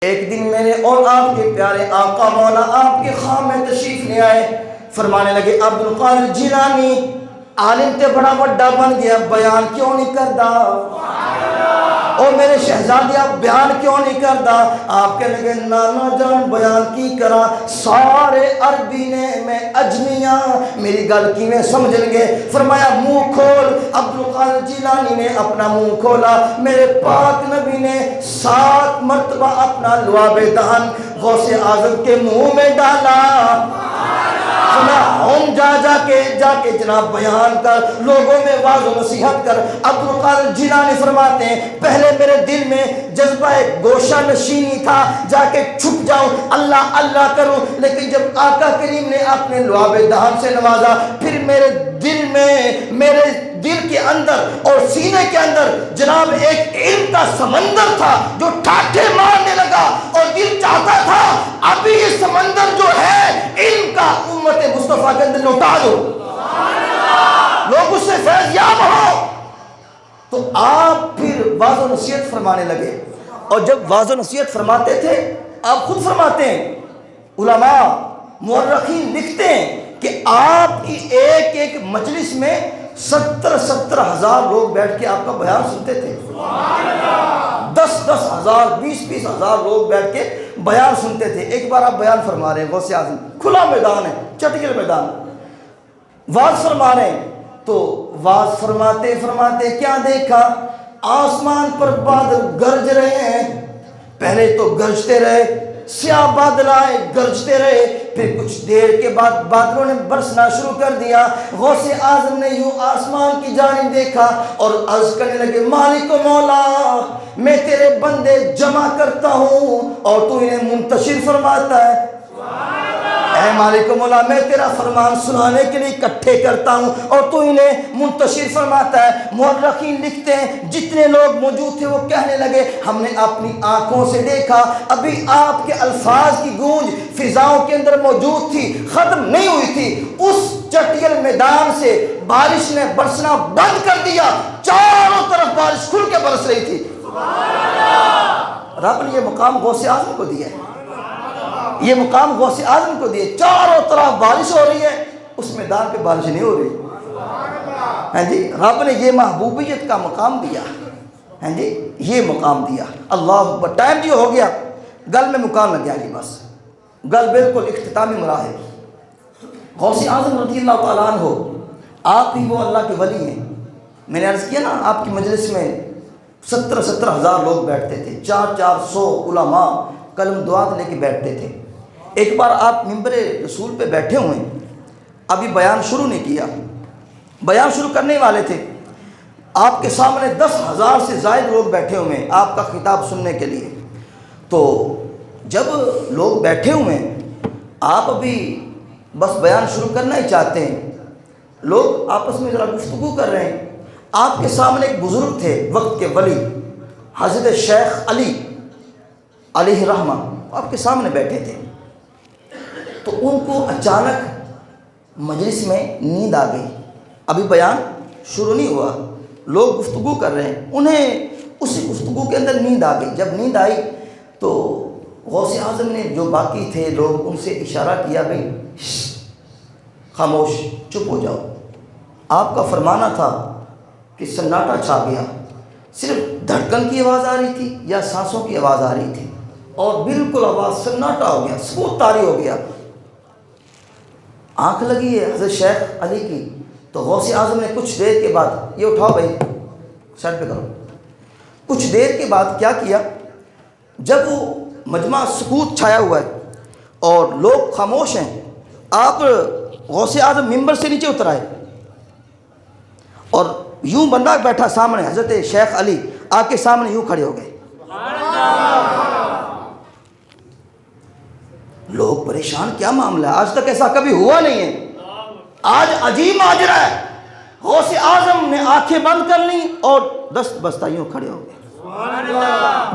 ایک دن میرے اور آپ کے پیارے آقا مولا آپ کے خام میں تشریف لے آئے، فرمانے لگے عبد القادر جیلانی عالم تے بڑا بڑا بن گیا، بیان کیوں نہیں کردا؟ او میرے شہزادی آپ بیان کیوں نہیں کردا؟ آپ کے لگے نانا جان بیان کی کرا، سارے عربی نے میں اجمیاں میری گل کی میں سمجھ لگے۔ فرمایا منہ کھول۔ عبد القادر جیلانی نے اپنا منہ کھولا، میرے پاک نبی نے 7 مرتبہ اپنا لعاب دہن غوث اعظم کے منہ میں ڈالا۔ ہم جا کے جناب بیان کر، لوگوں میں واعظ و نصیحت کر۔ عبد القادر جیلانی فرماتے ہیں پہلے میرے دل میں جذبہ گوشہ نشینی تھا، جا کے چھپ جاؤں اللہ اللہ کروں، لیکن جب آقا کریم نے اپنے لعاب دہن سے نوازا، پھر میرے دل کے اندر اور سینے کے اندر جناب ایک علم کا سمندر تھا جو ٹھاٹھے مارنے لگا، اور دل چاہتا تھا ابھی یہ سمندر جو ہے علم کا امت مصطفیٰ کے اندر لوٹا دو، لوگ اس سے فیض یاب ہو۔ تو آپ پھر واعظ و نصیحت فرمانے لگے، اور جب واعظ و نصیحت فرماتے تھے آپ خود فرماتے ہیں، علماء مورخین لکھتے ہیں کہ آپ کی ایک ایک مجلس میں 70 ہزار لوگ بیٹھ کے آپ کا بیان سنتے تھے، 10 ہزار 20 ہزار لوگ بیٹھ کے بیان سنتے تھے۔ ایک بار آپ بیان فرما رہے ہیں غوث اعظم، کھلا میدان ہے، چٹکل میدان، واز فرما رہے ہیں، تو واز فرماتے فرماتے کیا دیکھا؟ آسمان پر بادل گرج رہے ہیں، پہلے تو گرجتے رہے، سیاہ بادل آئے گرجتے رہے، پھر کچھ دیر کے بعد بادلوں نے برسنا شروع کر دیا۔ غوث اعظم نے یوں آسمان کی جانب دیکھا اور عرض کرنے لگے مالک و مولا، میں تیرے بندے جمع کرتا ہوں اور تو انہیں منتشر فرماتا ہے۔ اے مالک و مولا، میں تیرا فرمان سنانے کے لیے اکٹھے کرتا ہوں اور تو انہیں منتشر فرماتا ہے۔ مورخین لکھتے ہیں جتنے لوگ موجود تھے وہ کہنے لگے ہم نے اپنی آنکھوں سے دیکھا، ابھی آپ کے الفاظ کی گونج فضاؤں کے اندر موجود تھی، ختم نہیں ہوئی تھی، اس چٹیل میدان سے بارش نے برسنا بند کر دیا، چاروں طرف بارش کھل کے برس رہی تھی۔ رب نے یہ مقام غوث اعظم کو دیا ہے، یہ مقام غوث اعظم کو دیے، چاروں طرف بارش ہو رہی ہے، اس میدان پہ بارش نہیں ہو رہی۔ ہاں جی، رب نے یہ محبوبیت کا مقام دیا، ہاں جی یہ مقام دیا۔ اللہ اکبر۔ ٹائم جو ہو گیا، گل میں مقام لگ گیا جی، بس گل بالکل اختتامی مراحل۔ غوث اعظم رضی اللہ تعالیٰ عنہ آپ ہی وہ اللہ کے ولی ہیں۔ میں نے عرض کیا نا آپ کی مجلس میں 70 ہزار لوگ بیٹھتے تھے، 400 علماء قلم دعات لے کے بیٹھتے تھے۔ ایک بار آپ منبر رسول پہ بیٹھے ہوئے ہیں، ابھی بیان شروع نہیں کیا، بیان شروع کرنے والے تھے، آپ کے سامنے 10,000 سے زائد لوگ بیٹھے ہوئے ہیں آپ کا خطاب سننے کے لیے۔ تو جب لوگ بیٹھے ہوئے ہیں، آپ ابھی بس بیان شروع کرنا ہی چاہتے ہیں، لوگ آپس میں ذرا گفتگو کر رہے ہیں، آپ کے سامنے ایک بزرگ تھے وقت کے ولی حضرت شیخ علی علیہ رحمہ، آپ کے سامنے بیٹھے تھے۔ تو ان کو اچانک مجلس میں نیند آ گئی، ابھی بیان شروع نہیں ہوا، لوگ گفتگو کر رہے ہیں، انہیں اسی گفتگو کے اندر نیند آ گئی۔ جب نیند آئی تو غوث اعظم نے جو باقی تھے لوگ ان سے اشارہ کیا بھائی خاموش، چپ ہو جاؤ۔ آپ کا فرمانا تھا کہ سناٹا چھا گیا، صرف دھڑکن کی آواز آ رہی تھی یا سانسوں کی آواز آ رہی تھی، اور بالکل آواز سناٹا ہو گیا، سکوت طاری ہو گیا۔ آنکھ لگی ہے حضرت شیخ علی کی، تو غوث اعظم نے کچھ دیر کے بعد، یہ اٹھاؤ بھائی سائڈ پہ کرو، کچھ دیر کے بعد کیا کیا، جب وہ مجمع سکوت چھایا ہوا ہے اور لوگ خاموش ہیں، آپ غوث اعظم ممبر سے نیچے اتر آئے اور یوں بندہ بیٹھا سامنے، حضرت شیخ علی آ کے سامنے یوں کھڑے ہو گئے۔ لوگ پریشان، کیا معاملہ ہے، آج تک ایسا کبھی ہوا نہیں ہے، آج عجیب ماجرا ہے۔ غوث اعظم نے آنکھیں بند کر لیں اور دست بستہ یوں کھڑے ہو گئے۔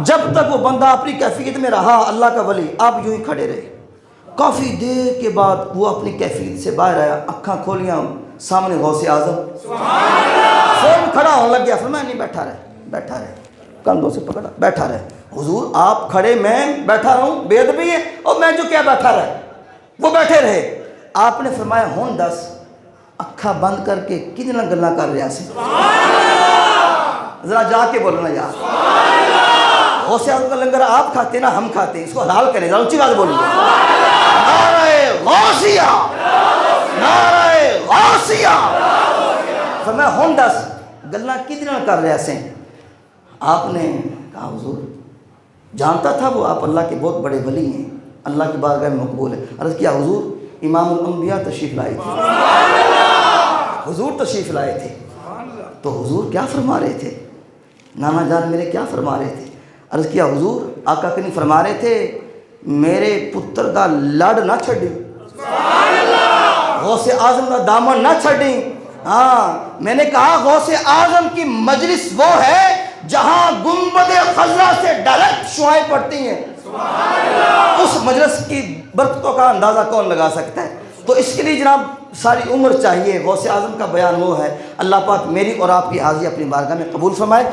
جب تک وہ بندہ اپنی کیفیت میں رہا، اللہ کا ولی، آپ یوں ہی کھڑے رہے۔ کافی دیر کے بعد وہ اپنی کیفیت سے باہر آیا، آنکھاں کھولیاں، سامنے غوث اعظم، فوراً کھڑا ہونے لگ گیا، فرمایا نہیں بیٹھا رہے، کندھوں سے پکڑا، بیٹھا رہے۔ حضور آپ کھڑے، میں بیٹھا رہوں، بے ادبی ہے، اور میں جو کیا بیٹھا رہے، وہ بیٹھے رہے۔ آپ نے فرمایا ہون دس اکھا بند کر کے کتنا گلاں کر رہا سی؟ ذرا جا کے بولنا یار، غوث اعظم کا لنگر آپ کھاتے نا، ہم کھاتے ہیں، اس کو حلال کریں، ذرا اونچی بات بولیں۔ نعرہ غوثیہ، نعرہ غوثیہ۔ فرمایا ہون دس گلاں کتنا کر رہا سے؟ آپ نے کہا حضور جانتا تھا وہ آپ اللہ کے بہت بڑے ولی ہیں، اللہ کی بارگاہ میں مقبول ہے۔ عرض کیا حضور امام الانبیاء تشریف لائے تھے، حضور تشریف لائے تھے، تو حضور کیا فرما رہے تھے؟ نانا جان میرے کیا فرما رہے تھے؟ عرض کیا حضور آقا کریم فرما رہے تھے میرے پتر دا لڑ نہ چھڑی، غوث اعظم کا دامن نہ چھڑی۔ ہاں میں نے کہا غوث اعظم کی مجلس وہ ہے جہاں گنبد خضرا سے ڈائریکٹ شعائیں پڑتی ہیں، اس مجلس کی برکتوں کا اندازہ کون لگا سکتا ہے؟ تو اس کے لیے جناب ساری عمر چاہیے۔ غوث اعظم کا بیان وہ ہے۔ اللہ پاک میری اور آپ کی حاضری اپنی بارگاہ میں قبول فرمائے۔